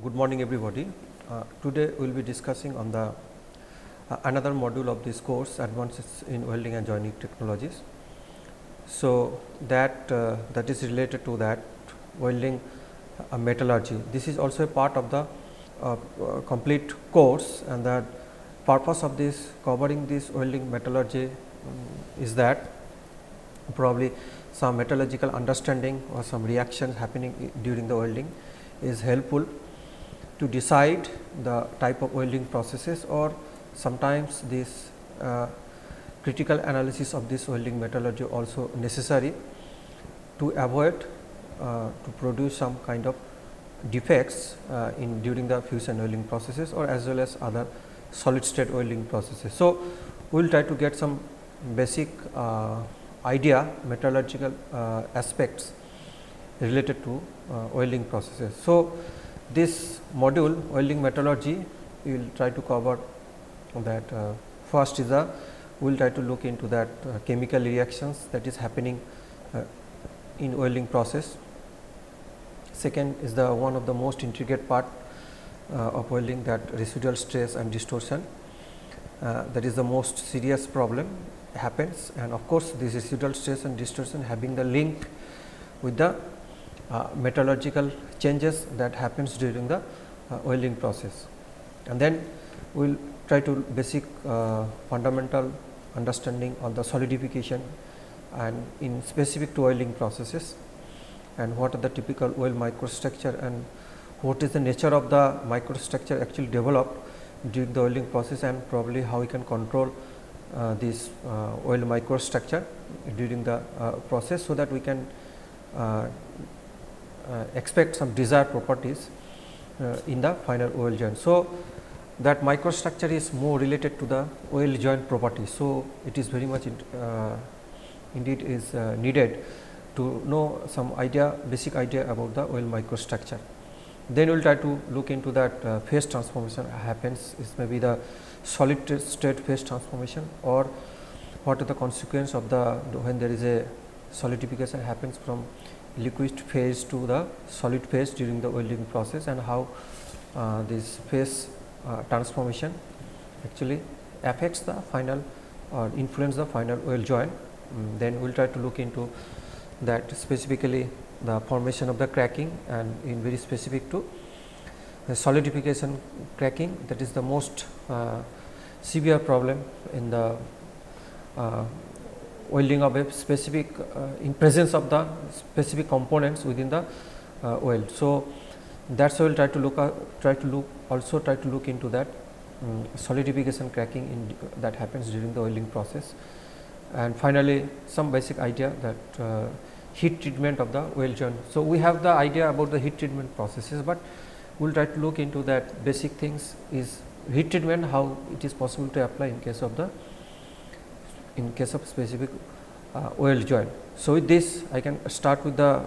Good morning everybody. Today we will be discussing on the another module of this course, Advances in Welding and Joining Technologies. So, that is related to that welding metallurgy. This is also a part of the complete course, and the purpose of this covering this welding metallurgy is that probably some metallurgical understanding or some reactions happening during the welding is helpful to decide the type of welding processes, or sometimes this critical analysis of this welding metallurgy also necessary to avoid to produce some kind of defects in during the fusion welding processes, or as well as other solid state welding processes. So, we will try to get some basic idea metallurgical aspects related to welding processes. So, this module welding metallurgy we will try to cover that first is we will try to look into that chemical reactions that is happening in welding process. Second is the one of the most intricate part of welding, that residual stress and distortion, that is the most serious problem happens, and of course, this residual stress and distortion having the link with the metallurgical changes that happens during the welding process. And then we will try to basic fundamental understanding of the solidification and in specific to welding processes, and what are the typical weld microstructure and what is the nature of the microstructure actually developed during the welding process, and probably how we can control this weld microstructure during the process, so that we can expect some desired properties in the final weld joint. So, that microstructure is more related to the weld joint properties. So, it is very much indeed is needed to know some idea, basic idea about the weld microstructure. Then we will try to look into that phase transformation happens, is maybe the solid state phase transformation, or what are the consequence of the when there is a solidification happens from liquid phase to the solid phase during the welding process, and how this phase transformation actually affects the final or influence the final weld joint. Then we will try to look into that specifically the formation of the cracking, and in very specific to the solidification cracking, that is the most severe problem in the welding of a specific in presence of the specific components within the weld. So, that is why we will try to look into that solidification cracking in that happens during the welding process, and finally, some basic idea that heat treatment of the weld joint. So, we have the idea about the heat treatment processes, but we will try to look into that basic things is heat treatment, how it is possible to apply in case of specific weld joint. So, with this I can start with the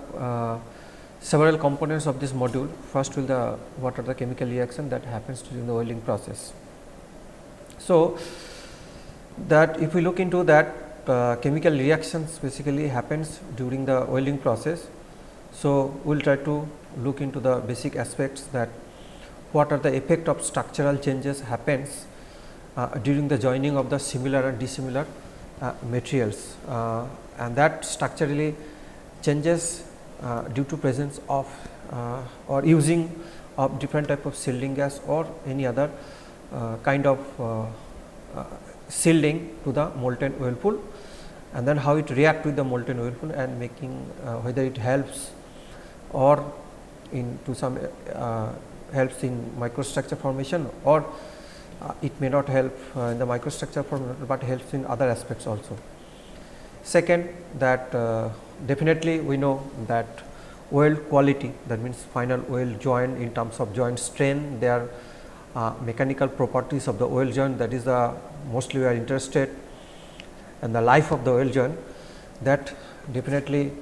several components of this module. First will the what are the chemical reaction that happens during the welding process. So, that if we look into that chemical reactions basically happens during the welding process. So, we will try to look into the basic aspects, that what are the effect of structural changes happens during the joining of the similar and dissimilar materials, and that structurally changes due to presence of or using of different type of shielding gas or any other kind of shielding to the molten weld pool, and then how it react with the molten weld pool, and making whether it helps or into some helps in microstructure formation, or it may not help in the microstructure formation, but helps in other aspects also. Second, that definitely we know that weld quality, that means final weld joint in terms of joint strain, their mechanical properties of the weld joint, that is the mostly we are interested, and the life of the weld joint, that definitely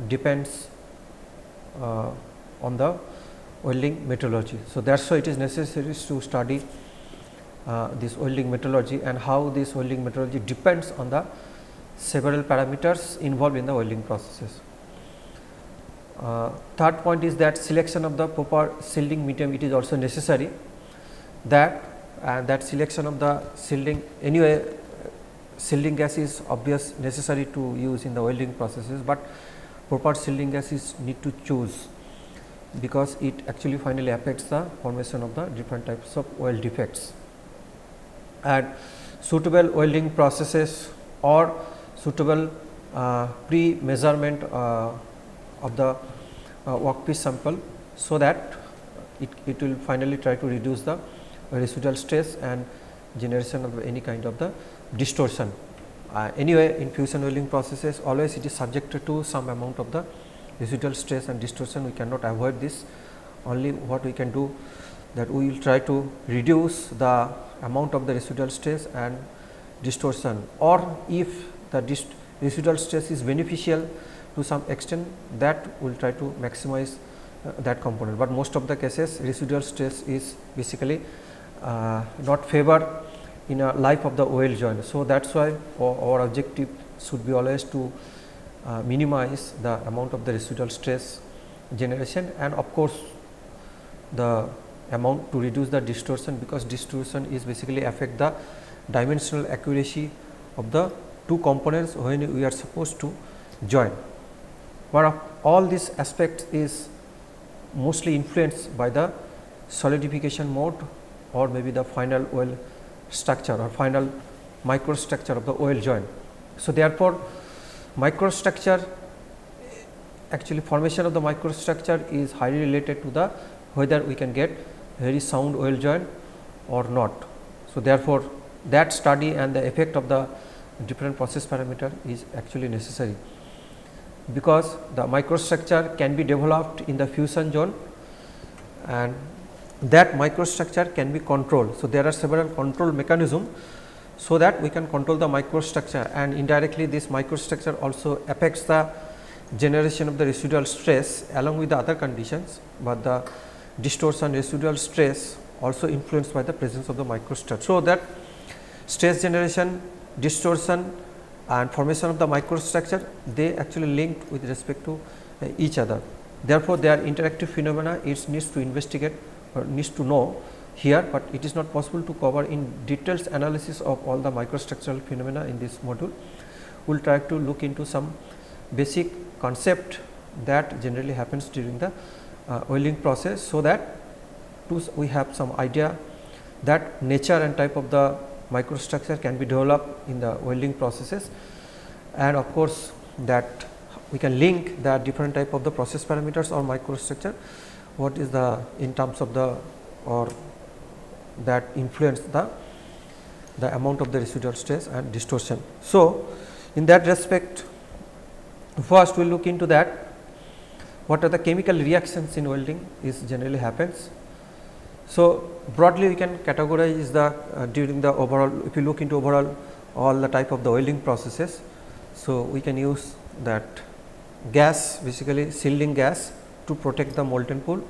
depends on the welding metallurgy. So, that is why it is necessary to study this welding metallurgy, and how this welding metallurgy depends on the several parameters involved in the welding processes. Third point is that selection of the proper shielding medium, it is also necessary, that that selection of the shielding, anyway shielding gas is obvious necessary to use in the welding processes, but proper shielding gas is need to choose, because it actually finally affects the formation of the different types of weld defects. And suitable welding processes or suitable pre-measurement of the workpiece sample, so that it will finally try to reduce the residual stress and generation of any kind of the distortion. Anyway, in fusion welding processes always it is subjected to some amount of the residual stress and distortion. We cannot avoid this. Only what we can do, that we will try to reduce the amount of the residual stress and distortion, or if the residual stress is beneficial to some extent, that we will try to maximize that component, but most of the cases residual stress is basically not favored in a life of the weld joint. So, that is why our objective should be always to minimize the amount of the residual stress generation, and of course, the amount to reduce the distortion, because distortion is basically affect the dimensional accuracy of the two components when we are supposed to join. One of all these aspects is mostly influenced by the solidification mode, or maybe the final weld structure or final microstructure of the weld joint. So, therefore, microstructure, actually formation of the microstructure is highly related to the whether we can get very sound weld joint or not. So, therefore, that study and the effect of the different process parameter is actually necessary, because the microstructure can be developed in the fusion zone and that microstructure can be controlled. So, there are several control mechanisms, so that we can control the microstructure, and indirectly this microstructure also affects the generation of the residual stress along with the other conditions, but the distortion residual stress also influenced by the presence of the microstructure. So, that stress generation, distortion and formation of the microstructure, they actually linked with respect to each other. Therefore, they are interactive phenomena, it needs to investigate or needs to know here, but it is not possible to cover in details analysis of all the microstructural phenomena in this module. We will try to look into some basic concept that generally happens during the welding process, so that we have some idea that nature and type of the microstructure can be developed in the welding processes, and of course, that we can link the different type of the process parameters or microstructure, what is the in terms of the or that influence the amount of the residual stress and distortion. So, in that respect, first we will look into that what are the chemical reactions in welding is generally happens. So, broadly we can categorize the during the overall, if you look into overall all the type of the welding processes. So, we can use that gas, basically shielding gas to protect the molten pool.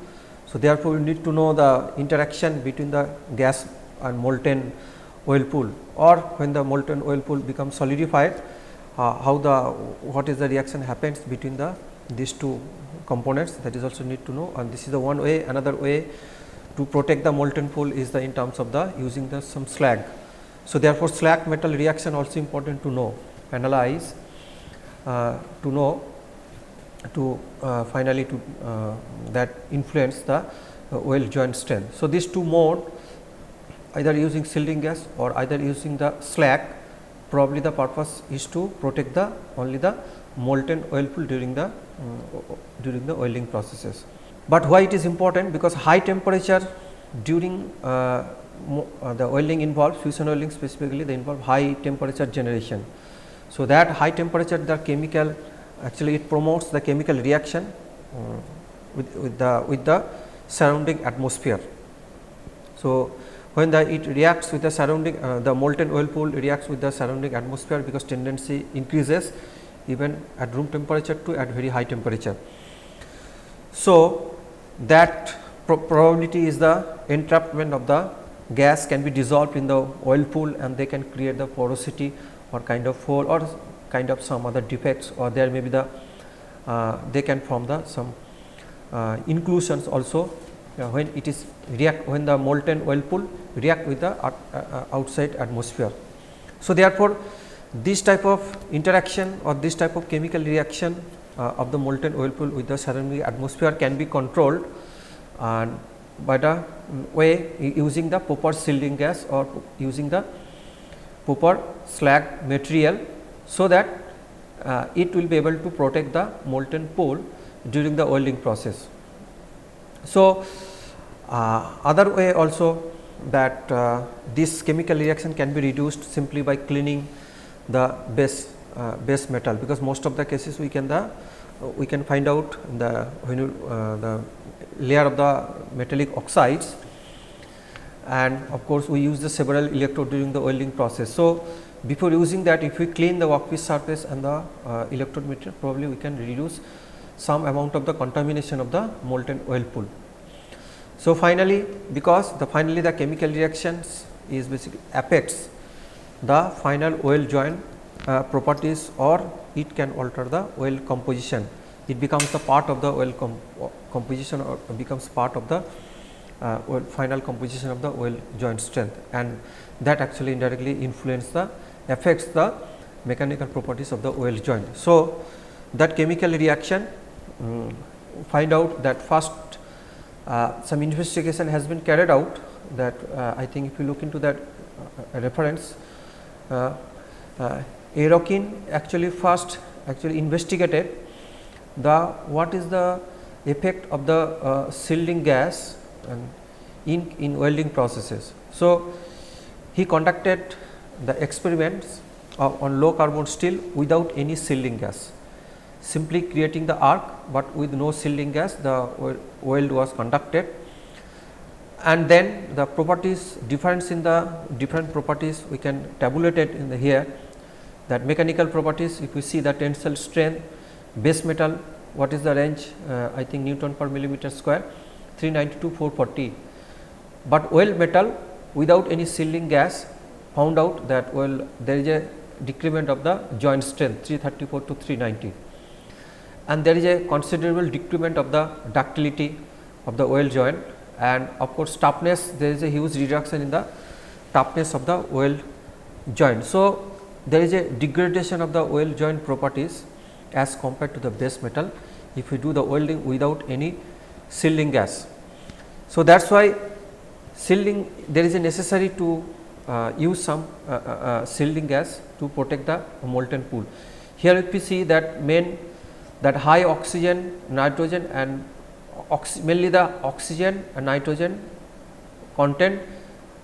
So, therefore, we need to know the interaction between the gas and molten oil pool, or when the molten oil pool becomes solidified, how the what is the reaction happens between the these two components, that is also need to know, and this is the one way. Another way to protect the molten pool is the in terms of the using the some slag. So, therefore, slag metal reaction also important to know, analyze, to know, to finally to that influence the weld joint strength. So, these two mode, either using shielding gas or either using the slag, probably the purpose is to protect the only the molten oil pool during the welding processes. But why it is important? Because high temperature during the welding involves, fusion welding specifically, they involve high temperature generation. So, that high temperature, the chemical actually it promotes the chemical reaction with the surrounding atmosphere. So, when it reacts with the surrounding the molten oil pool reacts with the surrounding atmosphere, because tendency increases even at room temperature to at very high temperature. So, that probability is the entrapment of the gas can be dissolved in the oil pool, and they can create the porosity or kind of hole or kind of some other defects, or there may be the they can form the some inclusions also when it is when the molten oil pool react with the outside atmosphere. So, therefore, this type of interaction or this type of chemical reaction of the molten oil pool with the surrounding atmosphere can be controlled and by the way using the proper shielding gas or using the proper slag material, so that it will be able to protect the molten pool during the welding process. So, other way also that this chemical reaction can be reduced simply by cleaning the base metal, because most of the cases we can find out the layer of the metallic oxides, and of course, we use the several electrode during the welding process. So, before using that, if we clean the workpiece surface and the electrode material, probably we can reduce some amount of the contamination of the molten oil pool. So, finally, because finally the chemical reactions is basically affects the final oil joint properties, or it can alter the oil composition. It becomes a part of the oil composition, or becomes part of the final composition of the oil joint strength, and that actually indirectly affects the mechanical properties of the oil joint. So, that chemical reaction find out that first some investigation has been carried out, that I think if you look into that reference, Aerokin actually first investigated what is the effect of the shielding gas in welding processes. So, he conducted the experiments on low carbon steel without any shielding gas, simply creating the arc, but with no shielding gas the weld was conducted, and then the properties difference in the different properties we can tabulate it in the here, that mechanical properties. If we see the tensile strength, base metal, what is the range, I think Newton per millimeter square, 390 to 440, but weld metal without any shielding gas found out that there is a decrement of the joint strength 334 to 390, and there is a considerable decrement of the ductility of the weld joint, and of course, toughness, there is a huge reduction in the toughness of the weld joint. So, there is a degradation of the weld joint properties as compared to the base metal if we do the welding without any shielding gas. So, that is why shielding, there is a necessary to use some shielding gas to protect the molten pool. Here if we see that high oxygen, nitrogen and mainly the oxygen and nitrogen content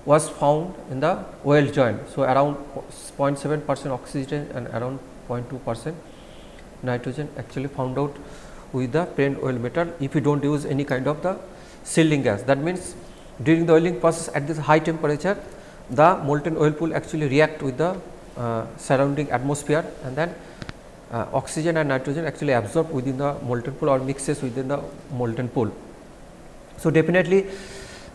was found in the weld joint. So, around 0.7% oxygen and around 0.2% nitrogen actually found out with the parent oil metal if you do not use any kind of the shielding gas. That means, during the welding process at this high temperature, the molten oil pool actually react with the surrounding atmosphere, and then oxygen and nitrogen actually absorbed within the molten pool or mixes within the molten pool. So, definitely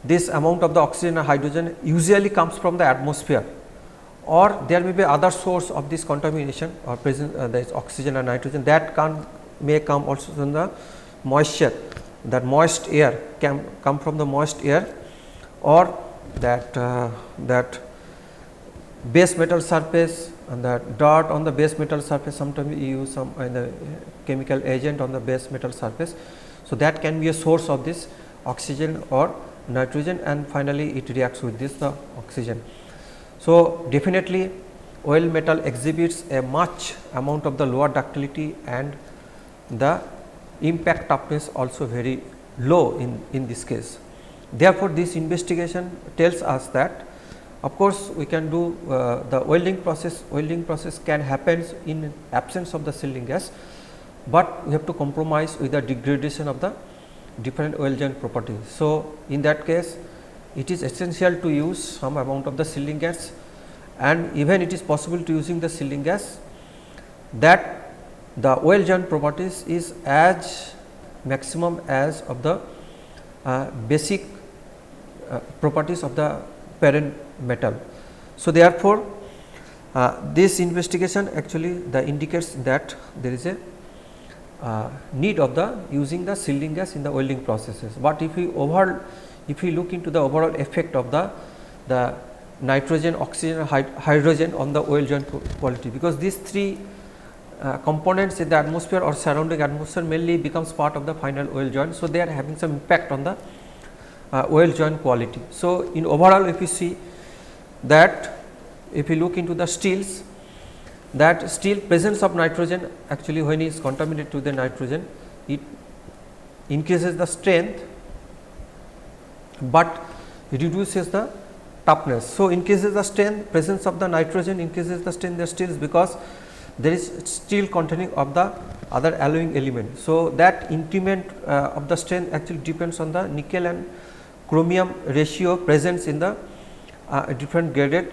this amount of the oxygen and hydrogen usually comes from the atmosphere, or there may be other source of this contamination or present there is oxygen and nitrogen that may come also from the moisture, that moist air can come from the moist air, or that base metal surface and the dirt on the base metal surface. Sometimes we use some the chemical agent on the base metal surface. So, that can be a source of this oxygen or nitrogen, and finally, it reacts with this the oxygen. So, definitely oil metal exhibits a much amount of the lower ductility, and the impact toughness also very low in this case. Therefore, this investigation tells us that of course, we can do the welding process can happen in absence of the shielding gas, but we have to compromise with the degradation of the different oil joint properties. So, in that case it is essential to use some amount of the shielding gas, and even it is possible to using the shielding gas, that the oil joint properties is as maximum as of the basic properties of the parent metal. So, therefore, this investigation actually indicates that there is a need of the using the shielding gas in the welding processes. But if we look into the overall effect of the nitrogen, oxygen, hydrogen on the weld joint quality, because these three components in the atmosphere or surrounding atmosphere mainly becomes part of the final weld joint. So, they are having some impact on the weld joint quality. So, in overall if you see that, if you look into the steels, that steel presence of nitrogen, actually when it is contaminated to the nitrogen, it increases the strength, but reduces the toughness. So, increases the strength, presence of the nitrogen increases the strength of the steels, because there is steel containing of the other alloying element. So, that increment of the strength actually depends on the nickel and chromium ratio presence in the different graded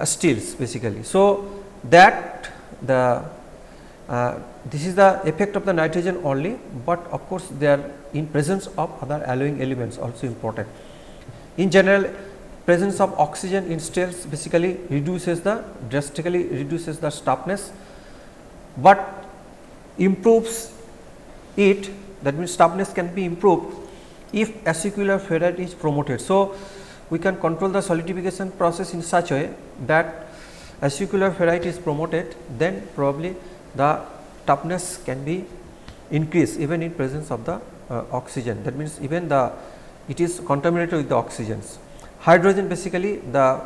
steels basically. So, that this is the effect of the nitrogen only, but of course, they are in presence of other alloying elements also important. In general, presence of oxygen in steels basically drastically reduces the toughness, but improves it, that means toughness can be improved if acicular ferrite is promoted. So, we can control the solidification process in such a way that acicular ferrite is promoted, then probably the toughness can be increased even in presence of the oxygen, that means even it is contaminated with the oxygens. Hydrogen, basically the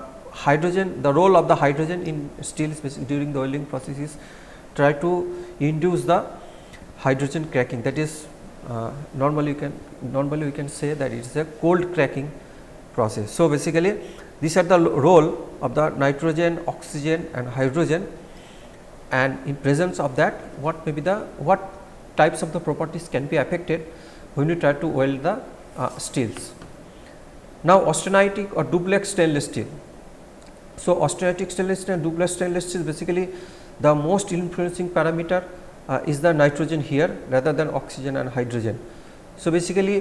role of the hydrogen in steel during the welding process is try to induce the hydrogen cracking, that is normally we can say that it is a cold cracking process. So, basically these are the role of the nitrogen, oxygen and hydrogen, and in presence of that what types of the properties can be affected when you try to weld the steels. Now, austenitic or duplex stainless steel. So, austenitic stainless steel and duplex stainless steel, basically the most influencing parameter is the nitrogen here rather than oxygen and hydrogen. So, basically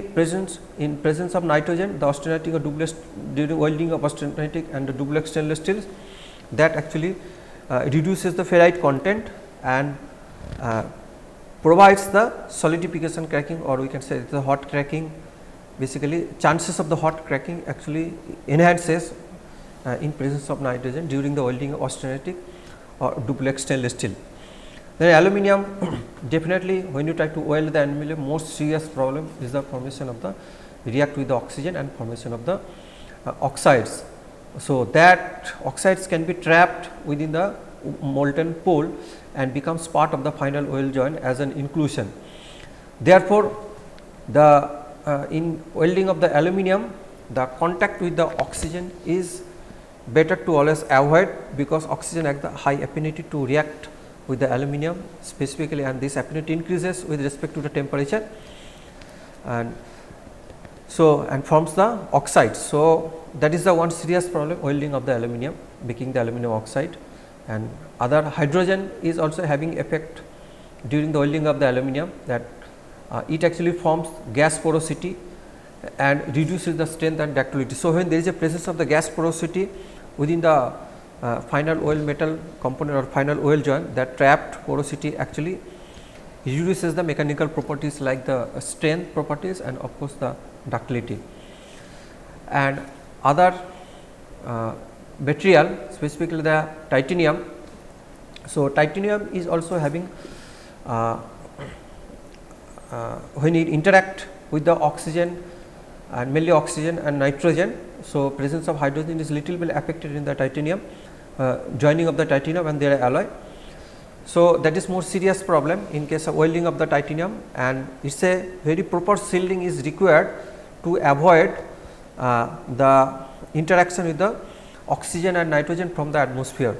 in presence of nitrogen, the austenitic or duplex during welding of austenitic and the duplex stainless steels, that actually reduces the ferrite content and provides the solidification cracking, or we can say the hot cracking. Basically, chances of the hot cracking actually enhances in presence of nitrogen during the welding of austenitic or duplex stainless steel. Then aluminum, definitely when you try to weld the aluminum, most serious problem is the formation of the react with the oxygen and formation of the oxides. So, that oxides can be trapped within the molten pool and becomes part of the final weld joint as an inclusion. Therefore, in welding of the aluminum, the contact with the oxygen is better to always avoid, because oxygen has the high affinity to react with the aluminum specifically, and this affinity increases with respect to the temperature, and so forms the oxides. So, that is the one serious problem welding of the aluminum, making the aluminum oxide, and other hydrogen is also having effect during the welding of the aluminum, that it actually forms gas porosity and reduces the strength and ductility. So, when there is a presence of the gas porosity within the final weld metal component or final weld joint, that trapped porosity actually reduces the mechanical properties like the strength properties and of course, the ductility. And other material, specifically the titanium. So, titanium is also having when it interact with the oxygen and mainly oxygen and nitrogen. So, presence of hydrogen is little bit affected in the titanium, joining of the titanium and their alloy. So, that is more serious problem in case of welding of the titanium, and it is a very proper shielding is required to avoid the interaction with the oxygen and nitrogen from the atmosphere.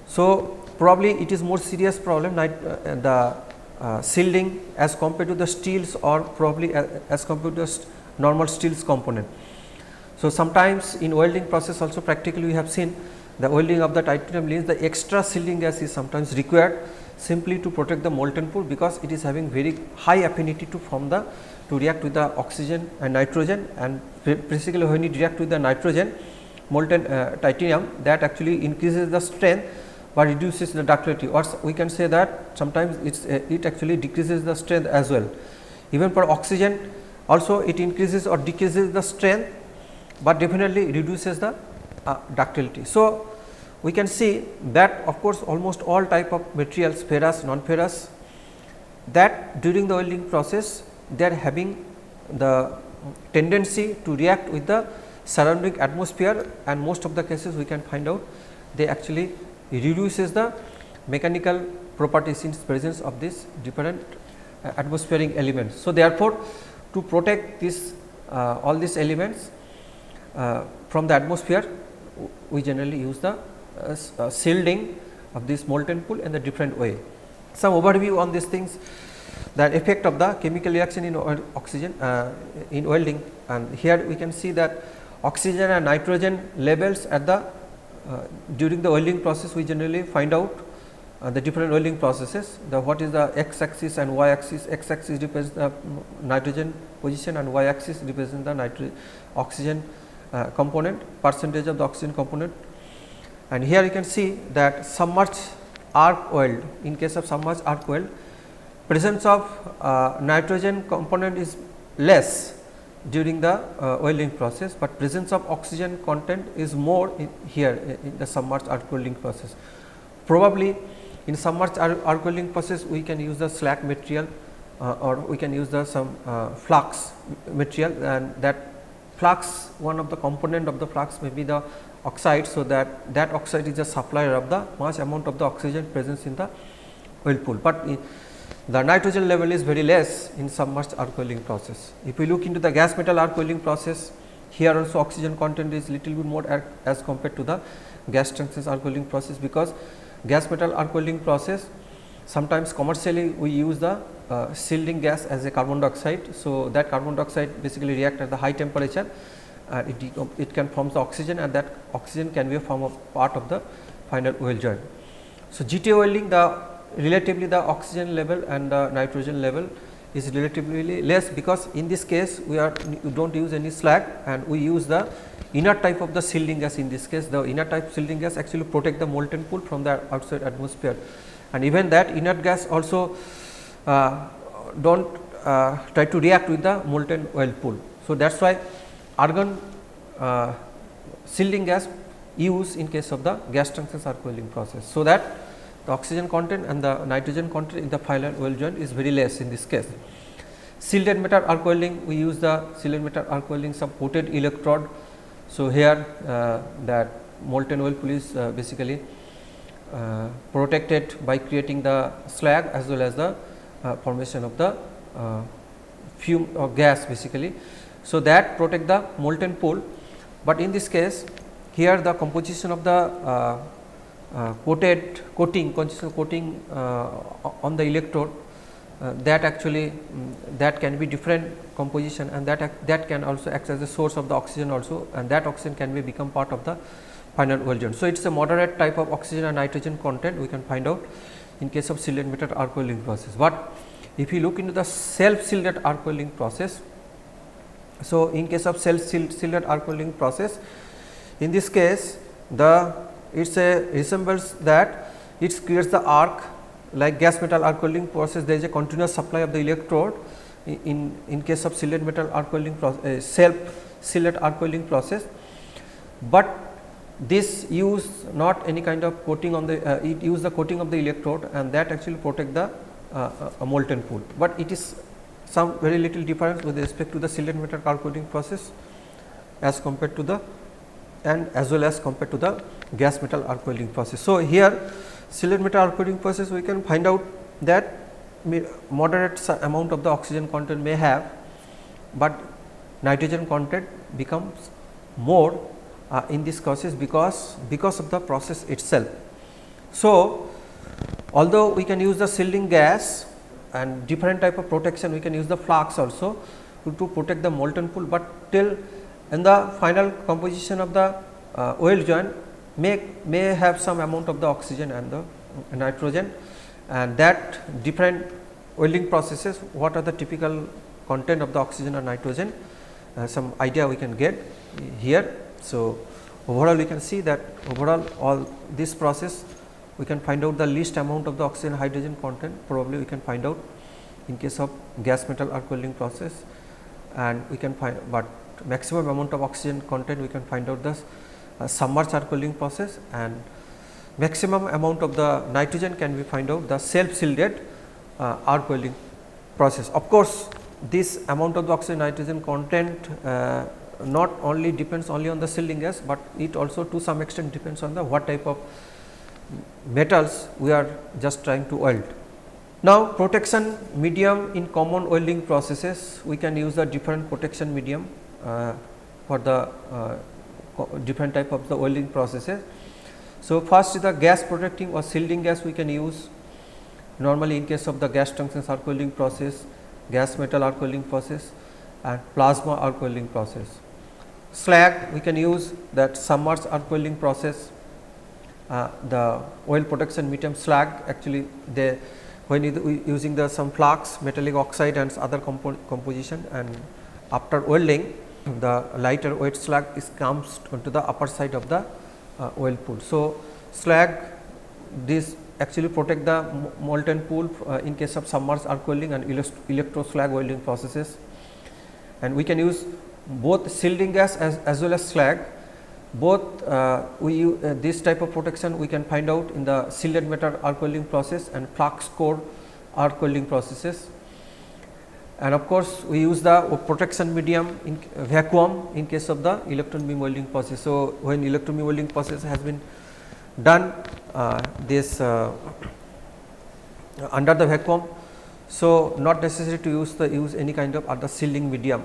So, probably it is more serious problem the shielding as compared to the steels, or probably as compared to the normal steels component. So, sometimes in welding process also practically we have seen the welding of the titanium means the extra shielding gas is sometimes required simply to protect the molten pool, because it is having very high affinity to react with the oxygen and nitrogen, and basically when it react with the nitrogen molten titanium, that actually increases the strength, but reduces the ductility, or we can say that sometimes it actually decreases the strength as well. Even for oxygen also it increases or decreases the strength, but definitely reduces the ductility. So, we can see that of course, almost all type of materials, ferrous, non-ferrous, that during the welding process they are having the tendency to react with the surrounding atmosphere, and most of the cases we can find out they actually reduces the mechanical properties in presence of these different atmospheric elements. So, therefore, to protect this all these elements from the atmosphere, we generally use the shielding of this molten pool in a different way. Some overview on these things, the effect of the chemical reaction in oxygen in welding, and here we can see that oxygen and nitrogen levels at the during the welding process, we generally find out the different welding processes, the what is the x axis and y axis. X axis represents the nitrogen position and y axis represents the oxygen component, percentage of the oxygen component. And here you can see that submerged arc weld, in case of submerged arc weld, presence of nitrogen component is less during the welding process, but presence of oxygen content is more here in the submerged arc welding process. Probably in submerged arc welding process we can use the slag material or we can use the some flux material, and that flux, one of the component of the flux may be the oxide. So, that oxide is a supplier of the much amount of the oxygen presence in the weld pool, but the nitrogen level is very less in submerged arc welding process. If we look into the gas metal arc welding process, here also oxygen content is little bit more as compared to the gas tungsten arc welding process, because gas metal arc welding process sometimes commercially we use the shielding gas as a carbon dioxide. So, that carbon dioxide basically react at the high temperature and it can form the oxygen, and that oxygen can be a form of part of the final weld joint. So, GTA welding, the relatively the oxygen level and the nitrogen level is relatively less, because in this case we do not use any slag and we use the inert type of the shielding gas. In this case, the inert type shielding gas actually protect the molten pool from the outside atmosphere, and even that inert gas also do not try to react with the molten weld pool. So, that is why argon shielding gas used in case of the gas tungsten arc welding process. So, that the oxygen content and the nitrogen content in the final weld joint is very less in this case. Shielded metal arc welding, we use the shielded metal arc welding some coated electrode. So, here that molten weld pool is basically protected by creating the slag as well as the formation of the fume or gas basically. So, that protect the molten pool, but in this case here the composition of the coating on the electrode, that actually that can be different composition, and that can also act as a source of the oxygen also, and that oxygen can be become part of the final weld joint. So, it is a moderate type of oxygen and nitrogen content we can find out in case of shielded metal arc welding process. But if you look into the self shielded arc welding process, so in case of self shielded arc welding process, in this case it is a resembles that it creates the arc like gas metal arc welding process. There is a continuous supply of the electrode. In case of shielded metal arc welding process, self shielded arc welding process, but this use not any kind of coating on the it use the coating of the electrode, and that actually protect the molten pool, but it is some very little difference with respect to the shielded metal arc welding process as compared to the and as well as compared to the gas metal arc welding process. So, here shielded metal arc welding process we can find out that moderate amount of the oxygen content may have, but nitrogen content becomes more in this process because of the process itself. So, although we can use the shielding gas and different type of protection, we can use the flux also to protect the molten pool, but till in the final composition of the weld joint may have some amount of the oxygen and the nitrogen, and that different welding processes, what are the typical content of the oxygen or nitrogen, some idea we can get here. So, overall we can see that overall all this process we can find out the least amount of the oxygen hydrogen content, probably we can find out in case of gas metal arc welding process, and we can find, but maximum amount of oxygen content we can find out the submerged arc welding process, and maximum amount of the nitrogen can be find out the self shielded arc welding process. Of course, this amount of the oxygen nitrogen content not only depends only on the shielding gas, but it also to some extent depends on the what type of metals we are just trying to weld. Now, protection medium in common welding processes, we can use the different protection medium for the different type of the welding processes. So, first is the gas protecting or shielding gas we can use normally in case of the gas tungsten arc welding process, gas metal arc welding process, and plasma arc welding process. Slag we can use that submerged arc welding process, the weld protection medium slag, actually they when using the some flux, metallic oxide and other composition, and after welding the lighter weight slag is comes onto the upper side of the weld pool. So, slag this actually protect the molten pool in case of submerged arc welding and electro slag welding processes, and we can use both shielding gas as well as slag. Both this type of protection we can find out in the shielded metal arc welding process and flux core arc welding processes. And of course, we use the protection medium in vacuum in case of the electron beam welding process. So, when electron beam welding process has been done this under the vacuum, so not necessary to use any kind of other shielding medium.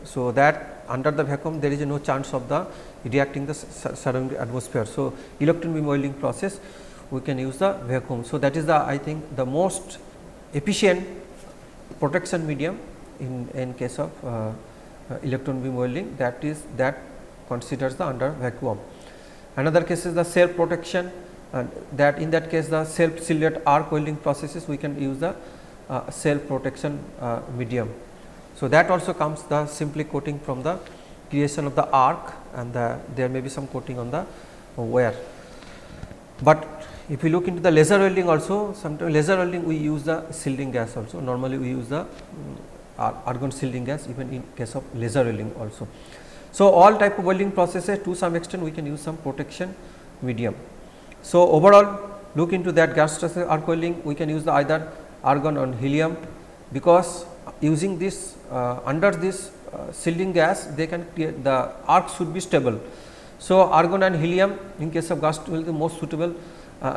So, that under the vacuum there is no chance of the reacting the surrounding atmosphere. So, electron beam welding process we can use the vacuum. So, that is the I think the most efficient protection medium in case of electron beam welding, that is that considers the under vacuum. Another case is the self protection, that in that case the self shielded arc welding processes we can use the self protection medium. So, that also comes the simply coating from the creation of the arc, and there may be some coating on the wear. But if we look into the laser welding also, sometimes laser welding we use the shielding gas also, normally we use the argon shielding gas even in case of laser welding also. So, all type of welding processes to some extent we can use some protection medium. So, overall look into that gas arc welding we can use the either argon or helium, because using this under this shielding gas they can create the arc should be stable. So, argon and helium in case of gas will be the most suitable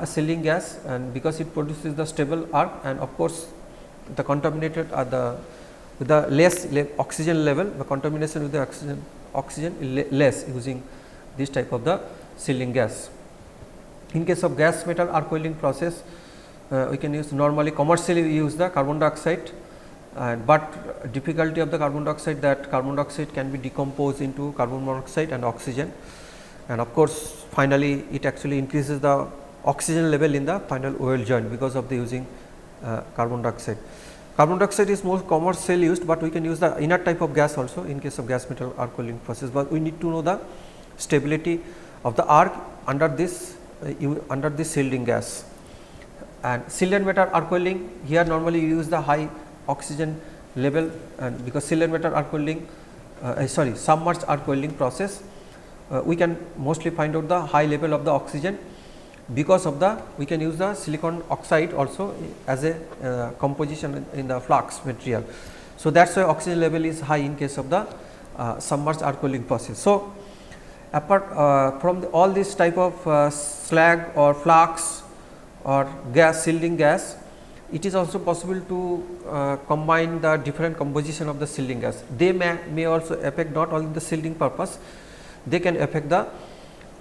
shielding gas, and because it produces the stable arc, and of course, the contaminated are the with the less oxygen level, the contamination with the oxygen less using this type of the shielding gas. In case of gas metal arc welding process, we can use normally commercially we use the carbon dioxide, but difficulty of the carbon dioxide, that carbon dioxide can be decomposed into carbon monoxide and oxygen, and of course, finally it actually increases the oxygen level in the final weld joint because of the using carbon dioxide. Carbon dioxide is more commercially used, but we can use the inert type of gas also in case of gas metal arc welding process, but we need to know the stability of the arc under this shielding gas. And shielded metal arc welding, here normally you use the high oxygen level, and because shielded metal arc welding submerged arc welding process, we can mostly find out the high level of the oxygen, because of the we can use the silicon oxide also as a composition in the flux material. So, that is why oxygen level is high in case of the submerged arc welding process. So, apart from all this type of slag or flux or gas shielding gas, it is also possible to combine the different composition of the shielding gas. They may also affect not only the shielding purpose, they can affect the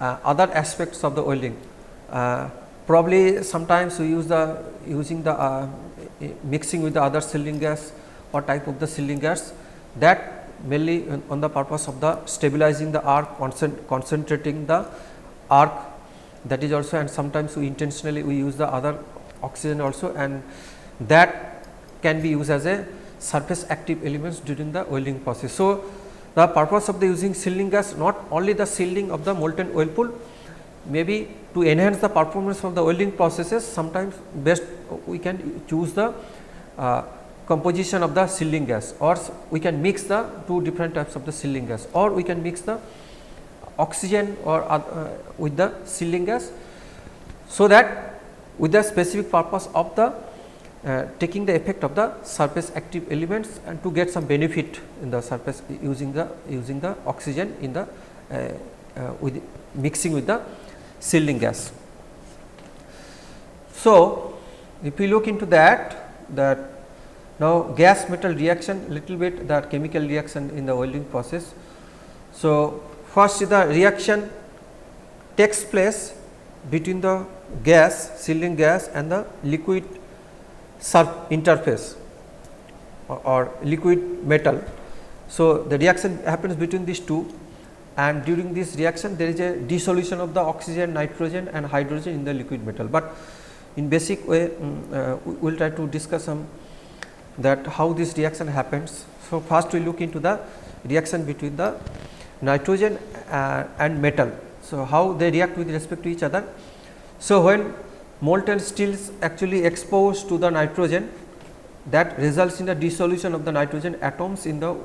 other aspects of the welding. Probably sometimes we use the mixing with the other shielding gas or type of the shielding gas, that mainly on the purpose of the stabilizing the arc, concentrating the arc, that is also, and sometimes we intentionally we use the other oxygen also, and that can be used as a surface active elements during the welding process. So, the purpose of the using shielding gas, not only the shielding of the molten weld pool, maybe to enhance the performance of the welding processes, sometimes best we can choose the composition of the sealing gas, or we can mix the two different types of the sealing gas, or we can mix the oxygen or with the sealing gas, so that with the specific purpose of the taking the effect of the surface active elements and to get some benefit in the surface using the oxygen in the with mixing with the sealing gas. So, if we look into that now gas metal reaction, little bit the chemical reaction in the welding process. So, first the reaction takes place between the gas, sealing gas and the liquid interface or liquid metal. So, the reaction happens between these two, and during this reaction there is a dissolution of the oxygen, nitrogen and hydrogen in the liquid metal. But in basic way we will try to discuss some that how this reaction happens. So, first we look into the reaction between the nitrogen and metal. So, how they react with respect to each other. So, when molten steel is actually exposed to the nitrogen, that results in the dissolution of the nitrogen atoms in the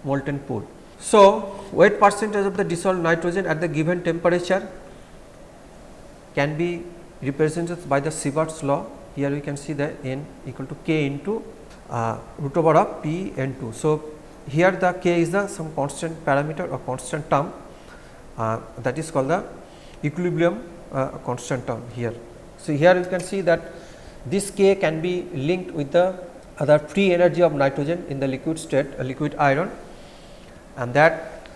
molten pool. So, weight percentage of the dissolved nitrogen at the given temperature can be represented by the Siebert's law. Here we can see the N equal to K into root over of P N2. So, here the K is the some constant parameter or constant term that is called the equilibrium constant term here. So, here you can see that this K can be linked with the other free energy of nitrogen in the liquid state, liquid iron, and that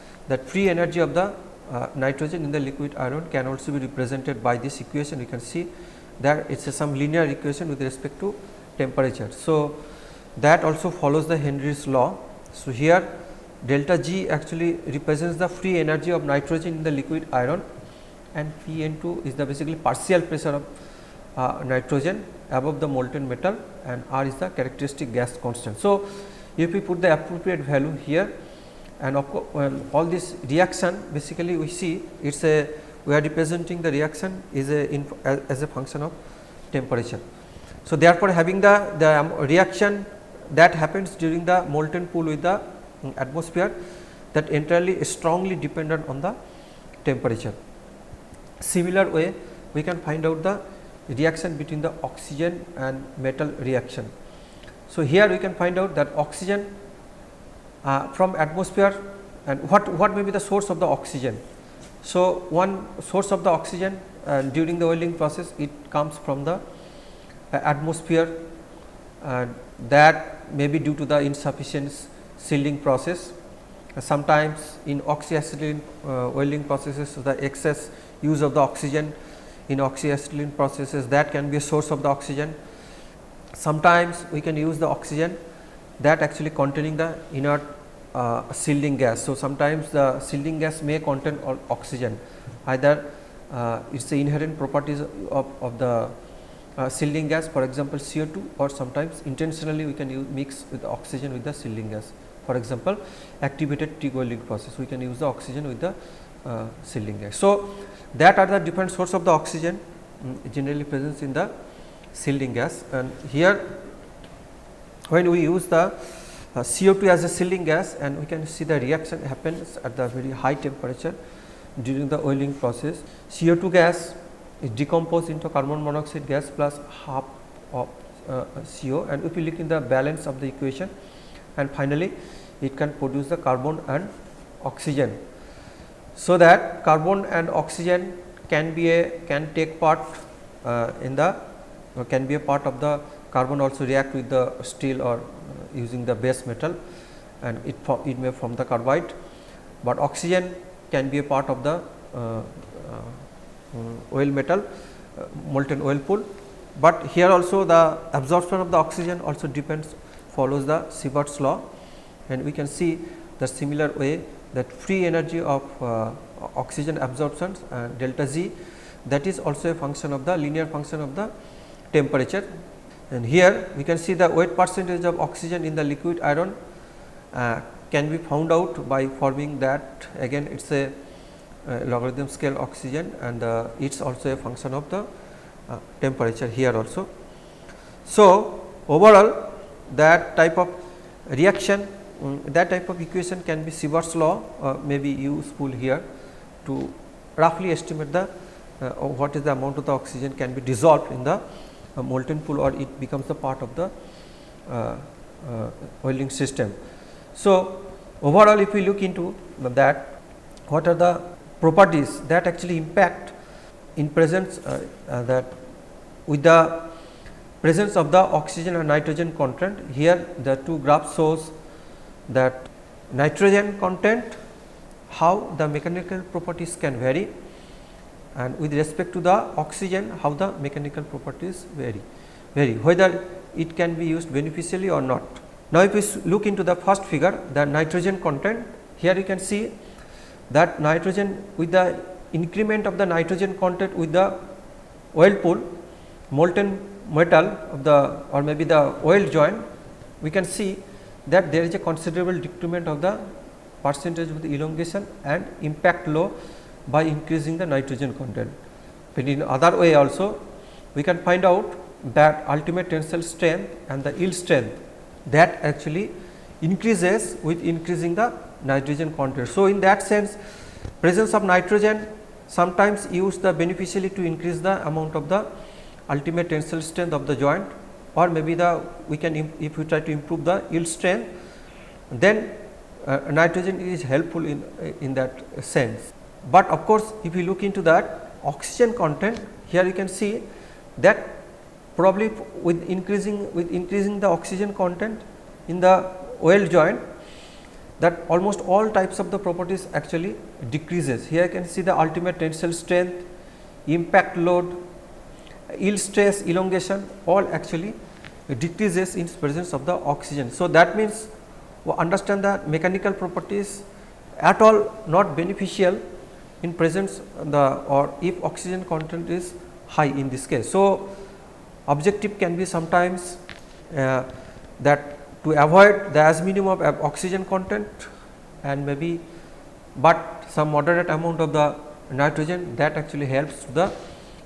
free energy of the nitrogen in the liquid iron can also be represented by this equation. You can see that it is some linear equation with respect to temperature. So, that also follows the Henry's law. So, here delta G actually represents the free energy of nitrogen in the liquid iron, and Pn2 is the basically partial pressure of nitrogen above the molten metal, and R is the characteristic gas constant. So, if we put the appropriate value here, and of course, all this reaction basically we see it is a we are representing the reaction is as a function of temperature. So, therefore, having the reaction that happens during the molten pool with the atmosphere, that entirely strongly dependent on the temperature. Similar way we can find out the reaction between the oxygen and metal reaction. So, here we can find out that oxygen from atmosphere, and what may be the source of the oxygen. So, one source of the oxygen during the welding process, it comes from the atmosphere, and that may be due to the insufficient sealing process. Sometimes in oxyacetylene welding processes, the excess use of the oxygen in oxyacetylene processes, that can be a source of the oxygen. Sometimes we can use the oxygen that actually containing the inert sealing gas. So, sometimes the sealing gas may contain oxygen, either it is the inherent properties of the sealing gas, for example, CO2, or sometimes intentionally we can mix with the oxygen with the sealing gas. For example, activated TIG welding process, we can use the oxygen with the sealing gas. So, that are the different source of the oxygen generally present in the sealing gas, and here when we use the CO2 as a sealing gas, and we can see the reaction happens at the very high temperature during the welding process. CO2 gas is decomposed into carbon monoxide gas plus half of CO, and if we look in the balance of the equation, and finally it can produce the carbon and oxygen. So, that carbon and oxygen can take part in the can be a part of the carbon, also react with the steel or using the base metal, and it may form the carbide, but oxygen can be a part of the oil metal molten oil pool. But here also the absorption of the oxygen also follows the Siebert's law, and we can see the similar way that free energy of oxygen absorption delta G, that is also a function of the linear function of the temperature. And here we can see the weight percentage of oxygen in the liquid iron can be found out by forming that, again it is a logarithm scale oxygen, and it is also a function of the temperature here also. So, overall that type of reaction, that type of equation can be Siebert's law may be useful here to roughly estimate the what is the amount of the oxygen can be dissolved in the molten pool, or it becomes the part of the welding system. So, overall if we look into that, what are the properties that actually impact in presence that with the presence of the oxygen and nitrogen content. Here the two graphs shows that nitrogen content, how the mechanical properties can vary, and with respect to the oxygen, how the mechanical properties vary, whether it can be used beneficially or not. Now, if we look into the first figure, the nitrogen content, here you can see that nitrogen, with the increment of the nitrogen content with the weld pool, molten metal of the, or maybe the weld joint, we can see that there is a considerable decrement of the percentage of the elongation and impact low by increasing the nitrogen content. But in other way also we can find out that ultimate tensile strength and the yield strength that actually increases with increasing the nitrogen content. So, in that sense, presence of nitrogen sometimes used the beneficially to increase the amount of the ultimate tensile strength of the joint, or maybe the we can if we try to improve the yield strength, then nitrogen is helpful in that sense. But of course, if you look into that oxygen content, here you can see that probably with increasing the oxygen content in the weld joint, that almost all types of the properties actually decreases. Here you can see the ultimate tensile strength, impact load, yield stress, elongation, all actually decreases in presence of the oxygen. So, that means we understand that mechanical properties at all not beneficial in presence the, or if oxygen content is high in this case. So, objective can be sometimes that to avoid the as minimum of oxygen content and maybe, but some moderate amount of the nitrogen, that actually helps to the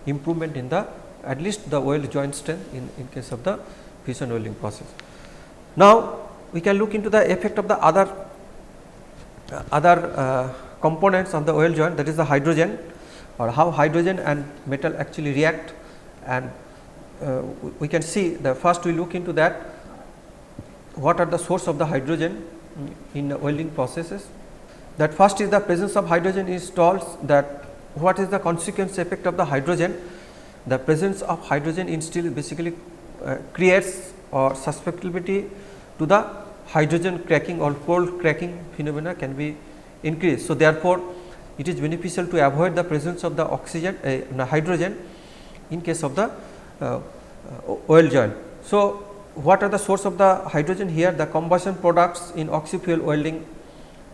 improvement in the at least the weld joint strength in case of the fusion welding process. Now, we can look into the effect of the other components on the weld joint, that is the hydrogen, or how hydrogen and metal actually react, and we can see the first we look into that what are the source of the hydrogen in the welding processes. That first is the presence of hydrogen installs, that what is the consequence effect of the hydrogen. The presence of hydrogen in steel basically creates or susceptibility to the hydrogen cracking or cold cracking phenomena can be increased. So, therefore, it is beneficial to avoid the presence of the oxygen hydrogen in case of the weld joint. So, what are the source of the hydrogen here? The combustion products in oxy-fuel welding,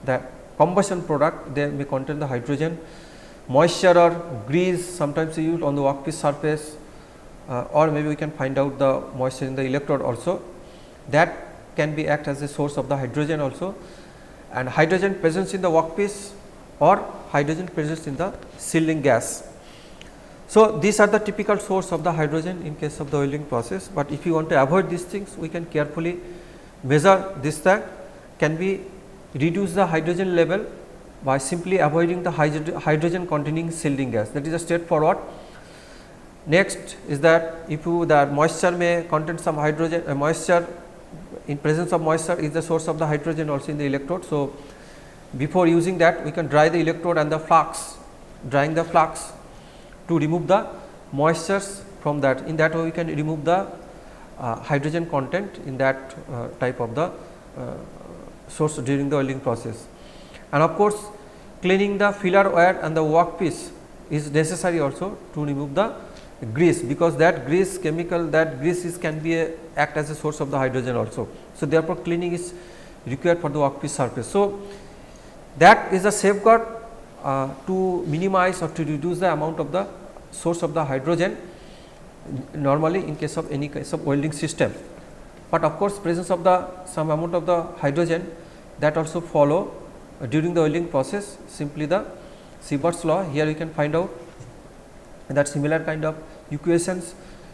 the combustion product they may contain the hydrogen, moisture or grease sometimes used on the workpiece surface, or maybe we can find out the moisture in the electrode also, that can be act as a source of the hydrogen also, and hydrogen presence in the workpiece or hydrogen presence in the sealing gas. So, these are the typical source of the hydrogen in case of the welding process, but if you want to avoid these things, we can carefully measure this, that can be reduce the hydrogen level by simply avoiding the hydrogen containing sealing gas, that is a straightforward. Next is that if you the moisture may contain some hydrogen, moisture in presence of moisture is the source of the hydrogen also in the electrode. So, before using that we can dry the electrode and the flux, drying the flux to remove the moistures from that. In that way we can remove the hydrogen content in that type of the source during the welding process. And of course, cleaning the filler wire and the workpiece is necessary also to remove the grease, because that grease chemical, that grease is can be act as a source of the hydrogen also. So, therefore, cleaning is required for the workpiece surface. So, that is a safeguard to minimize or to reduce the amount of the source of the hydrogen normally in case of any case of welding system. But of course, presence of the some amount of the hydrogen that also follow during the welding process, simply the Siebert's law. Here we can find out that similar kind of equations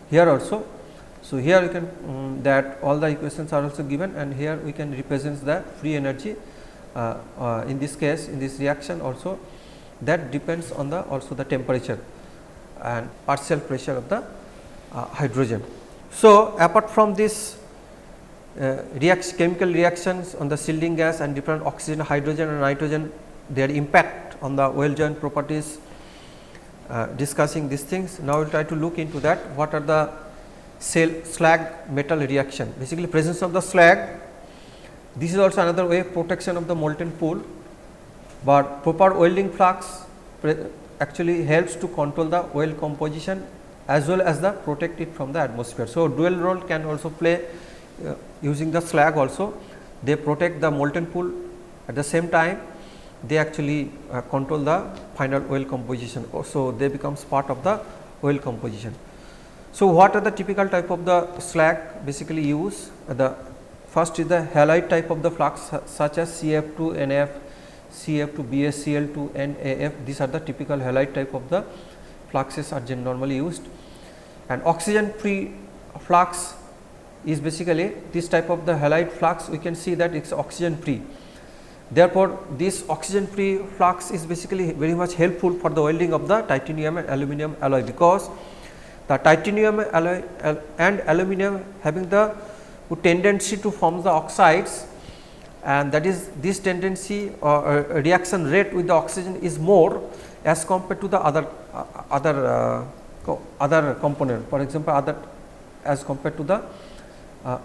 here also. So, here we can that all the equations are also given, and here we can represent the free energy in this case, in this reaction also, that depends on the also the temperature and partial pressure of the hydrogen. So, apart from this chemical reactions on the shielding gas and different oxygen, hydrogen and nitrogen, their impact on the weld joint properties, discussing these things. Now, we will try to look into that, what are the slag metal reaction. Basically, presence of the slag, this is also another way protection of the molten pool, but proper welding flux actually helps to control the weld composition as well as the protect it from the atmosphere. So, dual role can also play using the slag also. They protect the molten pool, at the same time they actually control the final weld composition. So, they becomes part of the weld composition. So, what are the typical type of the slag basically used? The first is the halide type of the flux such as CF2 NF, CF2 BSCl2 NAF. These are the typical halide type of the fluxes are normally used, and oxygen free flux is basically this type of the halide flux. We can see that it is oxygen free. Therefore, this oxygen free flux is basically very much helpful for the welding of the titanium and aluminum alloy, because the titanium alloy and aluminum having the tendency to form the oxides, and that is this tendency or reaction rate with the oxygen is more as compared to the other component, for example, other as compared to the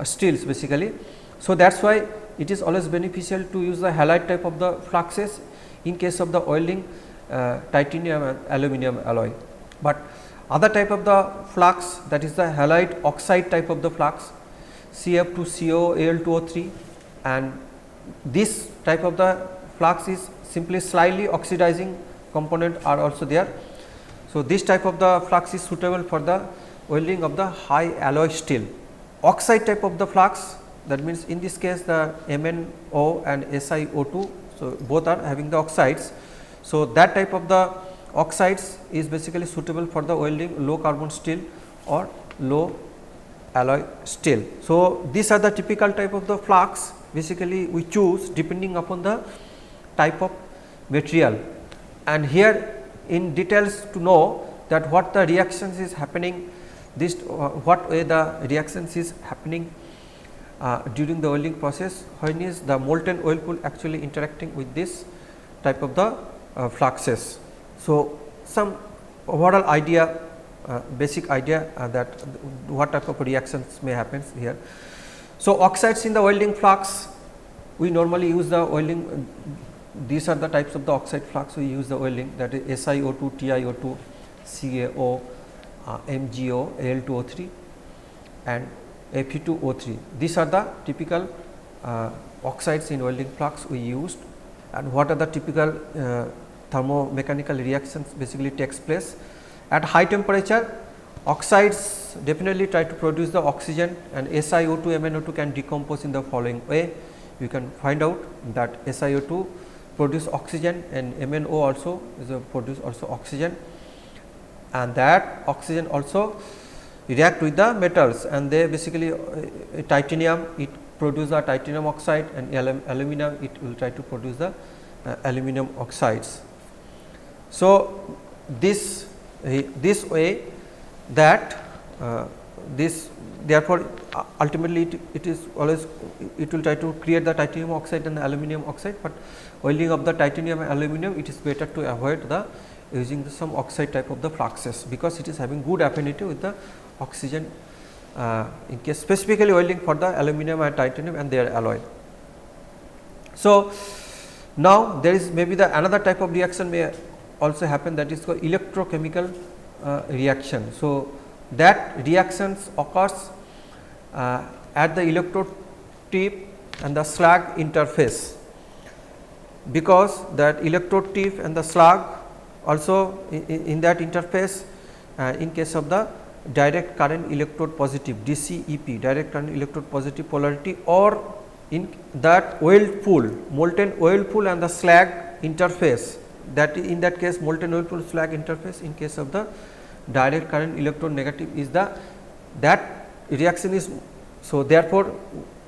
steels basically. So, that is why it is always beneficial to use the halide type of the fluxes in case of the welding titanium and aluminum alloy. But other type of the flux, that is the halide oxide type of the flux, CF2CO Al2O3, and this type of the flux is simply slightly oxidizing component are also there. So, this type of the flux is suitable for the welding of the high alloy steel. Oxide type of the flux, that means in this case the MnO and SiO2, so both are having the oxides. So, that type of the oxides is basically suitable for the welding low carbon steel or low alloy steel. So, these are the typical type of the flux basically we choose depending upon the type of material, and here in details to know that what the reactions is happening, this what way the reactions is happening during the welding process, when is the molten weld pool actually interacting with this type of the fluxes. So, some overall idea, basic idea that what type of reactions may happen here. So, oxides in the welding flux, we normally use the welding, these are the types of the oxide flux we use the welding, that is SiO2, TiO2, CaO, MgO, Al2O3 and Fe2O3. These are the typical oxides in welding flux we used, and what are the typical thermomechanical reactions basically takes place. At high temperature, oxides definitely try to produce the oxygen, and SiO2, MnO2 can decompose in the following way. You can find out that SiO2 produce oxygen and MnO also is produce also oxygen, and that oxygen also react with the metals, and they basically titanium, it produce the titanium oxide, and aluminum, it will try to produce the aluminum oxides. So, this way that this therefore, ultimately it is always it will try to create the titanium oxide and the aluminum oxide, but welding of the titanium and aluminum, it is better to avoid the using some oxide type of the fluxes, because it is having good affinity with the oxygen in case specifically welding for the aluminum and titanium and their alloy. So, now there is maybe the another type of reaction may also happen, that is called electrochemical reaction. So, that reactions occurs at the electrode tip and the slag interface, because that electrode tip and the slag also in that interface in case of the direct current electrode positive DCEP, direct current electrode positive polarity, or in that weld pool, molten weld pool and the slag interface, that in that case molten oil to slag interface. In case of the direct current electronegative is the that reaction is. So, therefore,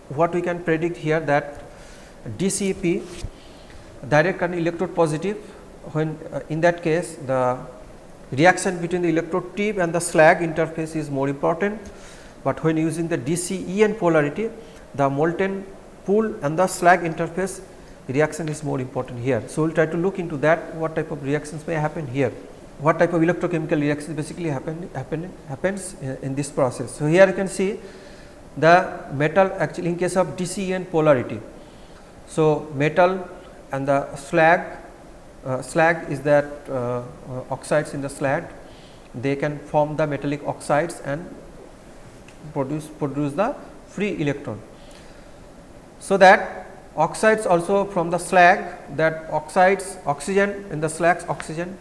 what we can predict here that DCP direct current electrode positive, when in that case the reaction between the electrode tip and the slag interface is more important, but when using the DCEN polarity, the molten pool and the slag interface reaction is more important here. So, we will try to look into that what type of reactions may happen here, what type of electrochemical reactions basically happens in this process. So, here you can see the metal actually in case of DCEN polarity. So, metal and the slag, slag is that oxides in the slag, they can form the metallic oxides and produce the free electron. So, that oxides also from the slag, that oxides oxygen in the slag's oxygen,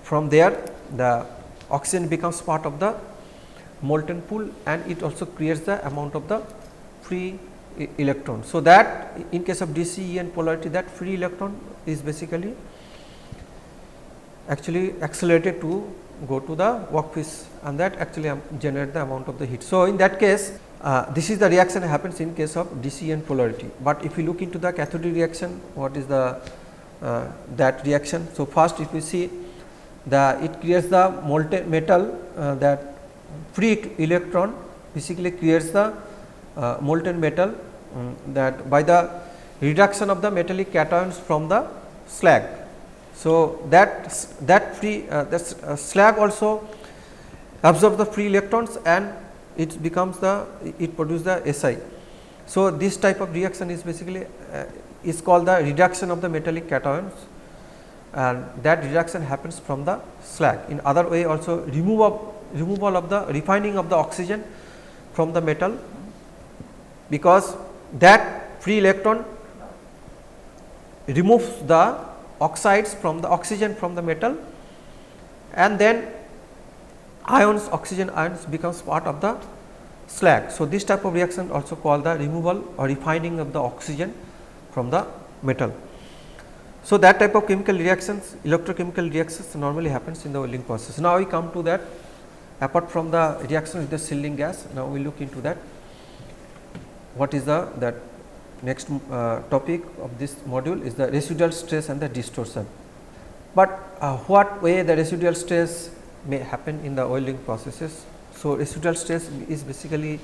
from there the oxygen becomes part of the molten pool and it also creates the amount of the free electron. So, that in case of DCEN polarity, that free electron is basically actually accelerated to go to the workpiece and that actually generate the amount of the heat. So, in that case this is the reaction happens in case of DCEN polarity, but if you look into the cathode reaction, what is the that reaction. So, first if you see it creates the molten metal, that free electron basically creates the molten metal, that by the reduction of the metallic cations from the slag. So, that free slag also absorbs the free electrons and it becomes it produces the Si. So, this type of reaction is basically is called the reduction of the metallic cations, and that reduction happens from the slag. In other way also removal of the refining of the oxygen from the metal, because that free electron removes the oxides from the oxygen from the metal, and then ions, oxygen ions becomes part of the slag. So, this type of reaction also called the removal or refining of the oxygen from the metal. So, that type of chemical reactions, electrochemical reactions normally happens in the welding process. Now, we come to that apart from the reaction with the shielding gas. Now, we look into that what is that next topic of this module is the residual stress and the distortion. But what way the residual stress may happen in the welding processes. So, residual stress is basically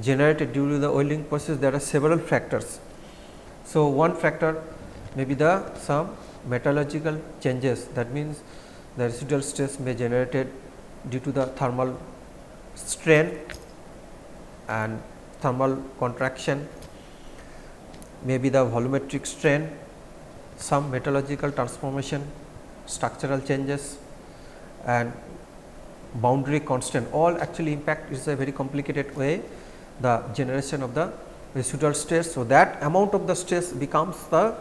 generated due to the welding process. There are several factors. So, one factor may be some metallurgical changes, that means the residual stress may be generated due to the thermal strain and thermal contraction, maybe the volumetric strain, some metallurgical transformation, structural changes and boundary constant, all actually impact is a very complicated way the generation of the residual stress. So, that amount of the stress becomes the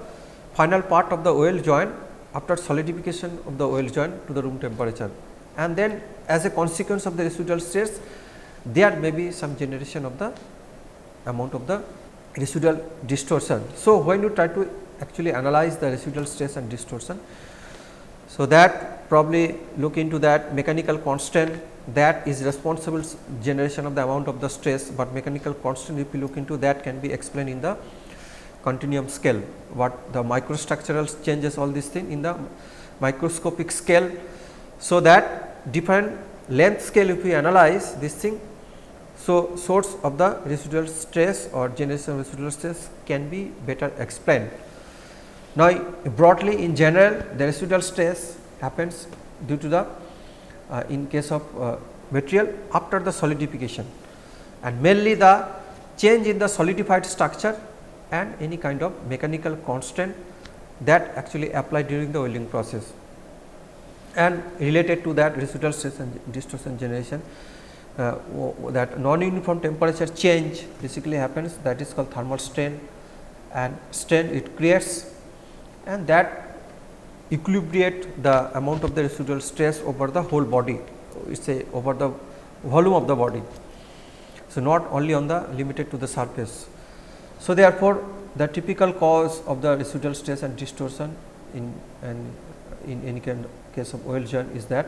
final part of the weld joint after solidification of the weld joint to the room temperature, and then as a consequence of the residual stress there may be some generation of the amount of the residual distortion. So, when you try to actually analyze the residual stress and distortion, so that probably look into that mechanical constant that is responsible generation of the amount of the stress, but mechanical constant if you look into that can be explained in the continuum scale, what the microstructural changes, all these things in the microscopic scale. So, that different length scale if we analyze this thing, so source of the residual stress or generation of residual stress can be better explained. Now, broadly in general the residual stress happens due to the in case of material after the solidification, and mainly the change in the solidified structure and any kind of mechanical constant that actually applied during the welding process, and related to that residual stress and distortion generation, that non-uniform temperature change basically happens, that is called thermal strain, and strain it creates, and that equilibrate the amount of the residual stress over the whole body, it is over the volume of the body. So, not only on the limited to the surface. So, therefore, the typical cause of the residual stress and distortion in any case of oil joint is that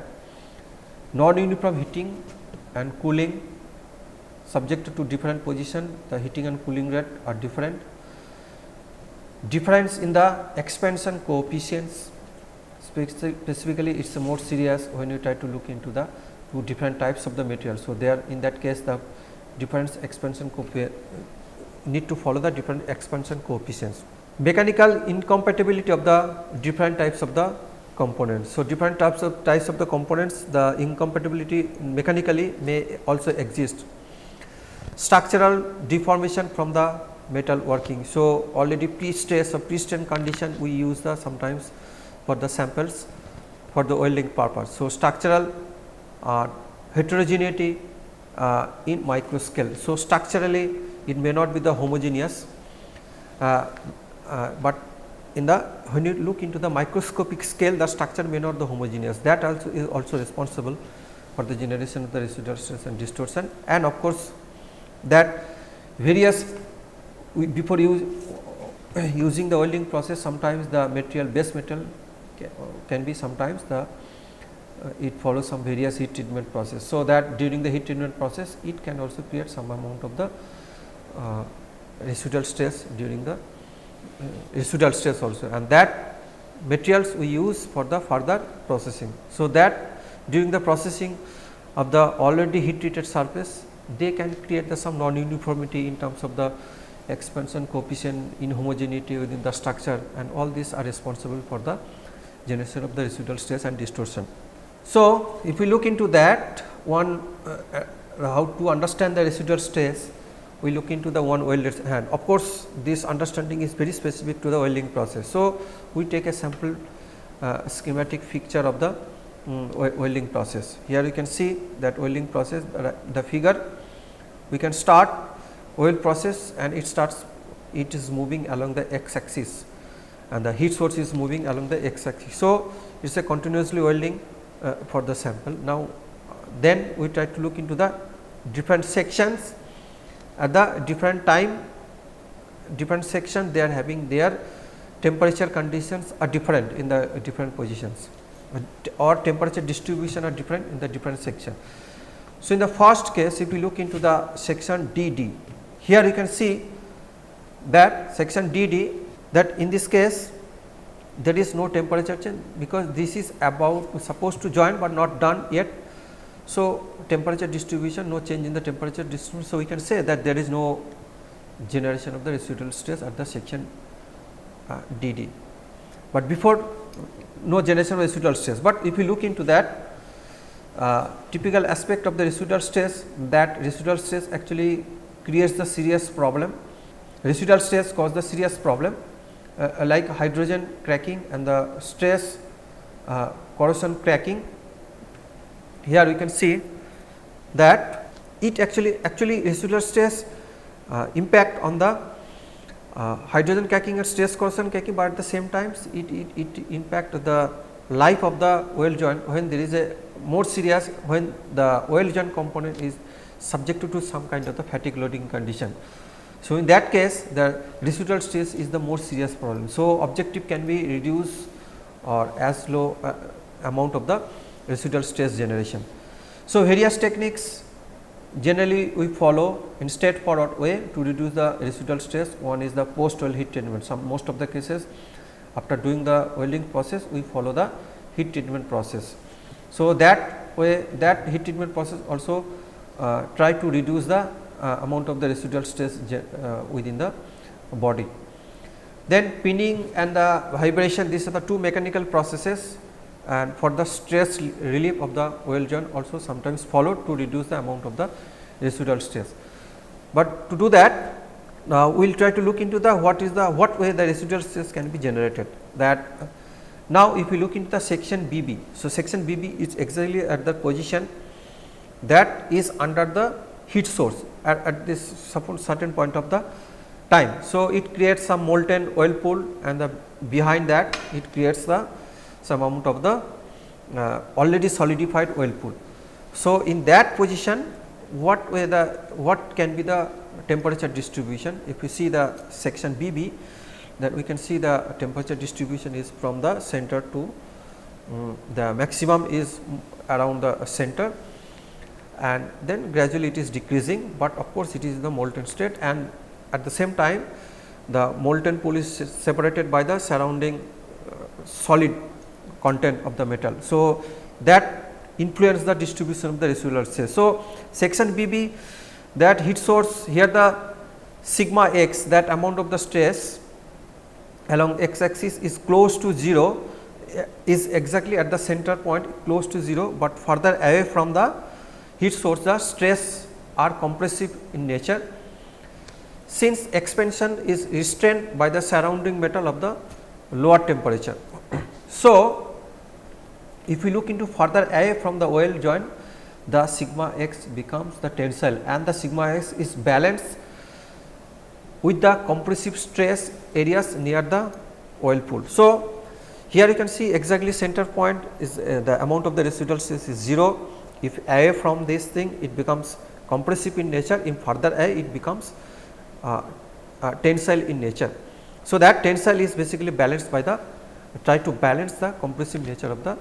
non-uniform heating and cooling subjected to different position, the heating and cooling rate are different. Difference in the expansion coefficients, specifically it is more serious when you try to look into the two different types of the material. So, there in that case the different expansion need to follow the different expansion coefficients. Mechanical incompatibility of the different types of the components. So, different types of the components, the incompatibility mechanically may also exist. Structural deformation from the metal working. So, already pre-stress or pre-strain condition we use the sometimes for the samples for the welding purpose. So, structural heterogeneity in micro scale. So, structurally it may not be the homogeneous, but in the when you look into the microscopic scale, the structure may not be homogeneous. That also is also responsible for the generation of the residual stress and distortion. And of course, that various before using the welding process, sometimes the material base metal can be sometimes the it follows some various heat treatment process. So, that during the heat treatment process it can also create some amount of the residual stress during the residual stress also, and that materials we use for the further processing. So, that during the processing of the already heat treated surface, they can create the some non-uniformity in terms of the expansion coefficient, inhomogeneity within the structure, and all these are responsible for the generation of the residual stress and distortion. So, if we look into that one how to understand the residual stress, we look into the one welded hand. Of course, this understanding is very specific to the welding process. So, we take a sample schematic picture of the welding process. Here you can see that welding process, the figure we can start weld process, and it is moving along the x axis, and the heat source is moving along the x axis. So, it is a continuously welding for the sample. Now, then we try to look into the different sections at the different time, different section they are having their temperature conditions are different in the different positions, or temperature distribution are different in the different section. So, in the first case, if we look into the section DD, here you can see that section DD, that in this case there is no temperature change, because this is about supposed to join but not done yet. So, temperature distribution, no change in the temperature distribution. So, we can say that there is no generation of the residual stress at the section DD, but before no generation of residual stress. But if you look into that typical aspect of the residual stress, that residual stress actually creates the serious problem. Residual stress cause the serious problem like hydrogen cracking and the stress corrosion cracking. Here we can see that it actually residual stress impact on the hydrogen cracking and stress corrosion cracking, but at the same time it impact the life of the weld joint when there is a more serious, when the weld joint component is subjected to some kind of the fatigue loading condition. So, in that case the residual stress is the more serious problem. So, objective can be reduce or as low amount of the residual stress generation. So, various techniques generally we follow in straightforward way to reduce the residual stress. One is the post weld heat treatment. Most of the cases after doing the welding process we follow the heat treatment process. So, that way that heat treatment process also try to reduce the amount of the residual stress within the body. Then pinning and the vibration, these are the two mechanical processes, and for the stress relief of the weld joint also sometimes followed to reduce the amount of the residual stress. But to do that, now we will try to look into the what way the residual stress can be generated. That now if we look into the section BB, so section BB is exactly at the position that is under the heat source at this certain point of the time. So, it creates some molten oil pool, and behind that it creates some amount of the already solidified oil pool. So, in that position what can be the temperature distribution? If you see the section BB, that we can see the temperature distribution is from the center to the maximum is around the center, and then gradually it is decreasing, but of course, it is in the molten state, and at the same time the molten pool is separated by the surrounding solid content of the metal. So, that influence the distribution of the residual stress. So, section BB, that heat source, here the sigma x, that amount of the stress along x axis is close to 0, is exactly at the center point close to 0, but further away from the heat source the stress are compressive in nature, since expansion is restrained by the surrounding metal of the lower temperature. So, if we look into further away from the weld joint, the sigma x becomes the tensile, and the sigma x is balanced with the compressive stress areas near the weld pool. So, here you can see exactly center point is the amount of the residual stress is 0. If away from this thing, it becomes compressive in nature, in further away it becomes tensile in nature. So, that tensile is basically balanced by the try to balance the compressive nature of the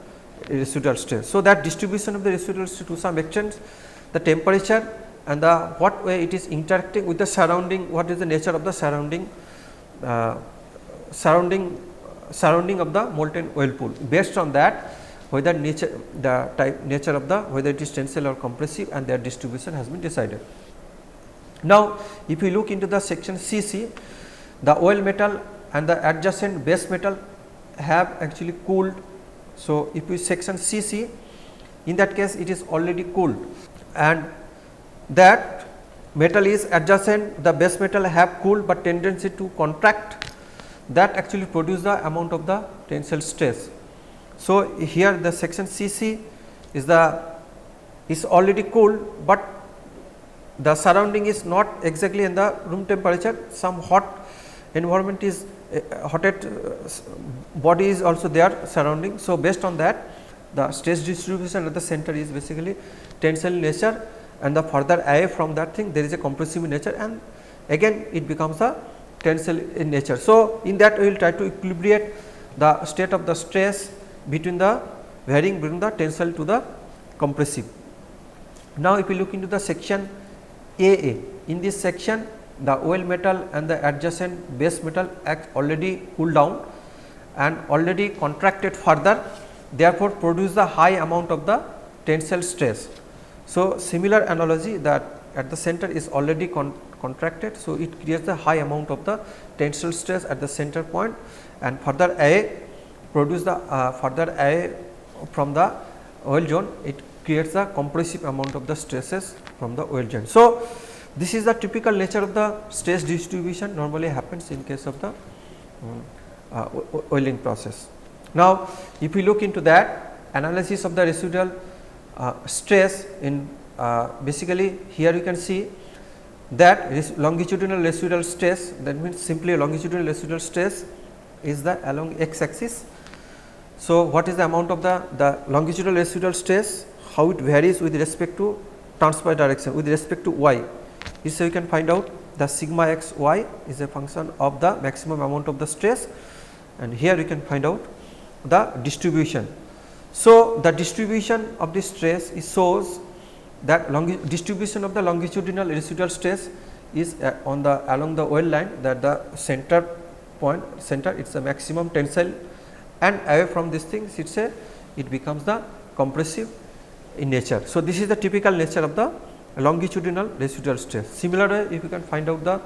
residual stress. So, that distribution of the residual stress to some extent, the temperature and the what way it is interacting with the surrounding, what is the nature of the surrounding surrounding of the molten weld pool. Based on that, whether nature, the type nature of the, whether it is tensile or compressive, and their distribution has been decided. Now, if we look into the section CC, the weld metal and the adjacent base metal have actually cooled. So, if we section CC, in that case it is already cooled, and that metal is adjacent, the base metal have cooled, but tendency to contract, that actually produce the amount of the tensile stress. So, here the section CC is already cooled, but the surrounding is not exactly in the room temperature, some hot environment is hotted body is also there surrounding. So, based on that, the stress distribution at the center is basically tensile nature, and the further away from that thing there is a compressive nature, and again it becomes a tensile in nature. So, in that we will try to equilibrate the state of the stress between the varying between the tensile to the compressive. Now, if we look into the section AA, in this section the weld metal and the adjacent base metal act already cooled down and already contracted further, therefore, produce the high amount of the tensile stress. So, similar analogy, that at the center is already contracted. So, it creates the high amount of the tensile stress at the center point, and further away produce the further away from the weld zone, it creates the compressive amount of the stresses from the weld zone. So, this is the typical nature of the stress distribution normally happens in case of the welding process. Now, if we look into that analysis of the residual stress in basically here you can see that longitudinal residual stress, that means simply longitudinal residual stress is the along x axis. So, what is the amount of the longitudinal residual stress, how it varies with respect to transverse direction with respect to y. So, you can find out the sigma x y is a function of the maximum amount of the stress, and here you can find out the distribution. So, the distribution of the stress is shows that distribution of the longitudinal residual stress is on the along the weld line, that the center point center it is a maximum tensile, and away from this thing it becomes the compressive in nature. So, this is the typical nature of the longitudinal residual stress. Similarly, if you can find out the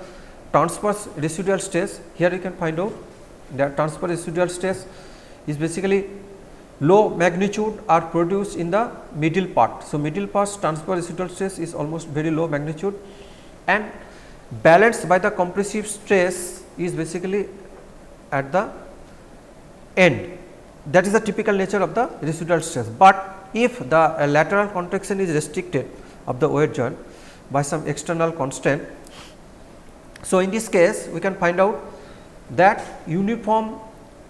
transverse residual stress, here you can find out that transverse residual stress is basically low magnitude are produced in the middle part. So, middle part transverse residual stress is almost very low magnitude, and balanced by the compressive stress is basically at the end. That is the typical nature of the residual stress, but if the lateral contraction is restricted of the weld joint by some external constant. So, in this case we can find out that uniform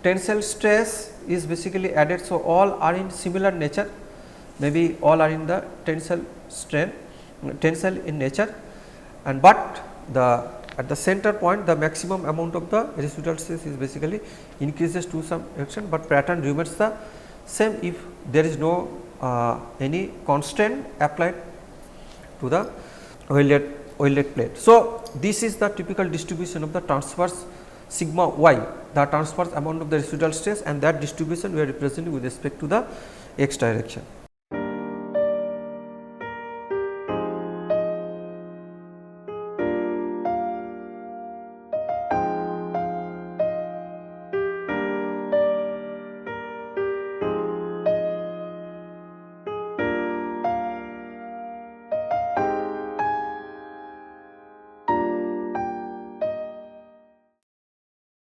tensile stress is basically added. So, all are in similar nature, maybe all are in the tensile strain, tensile in nature, and but the at the center point the maximum amount of the residual stress is basically increases to some extent, but pattern remains the same if there is no any constraint applied to the welded plate. So, this is the typical distribution of the transverse sigma y, the transverse amount of the residual stress, and that distribution we are representing with respect to the x direction.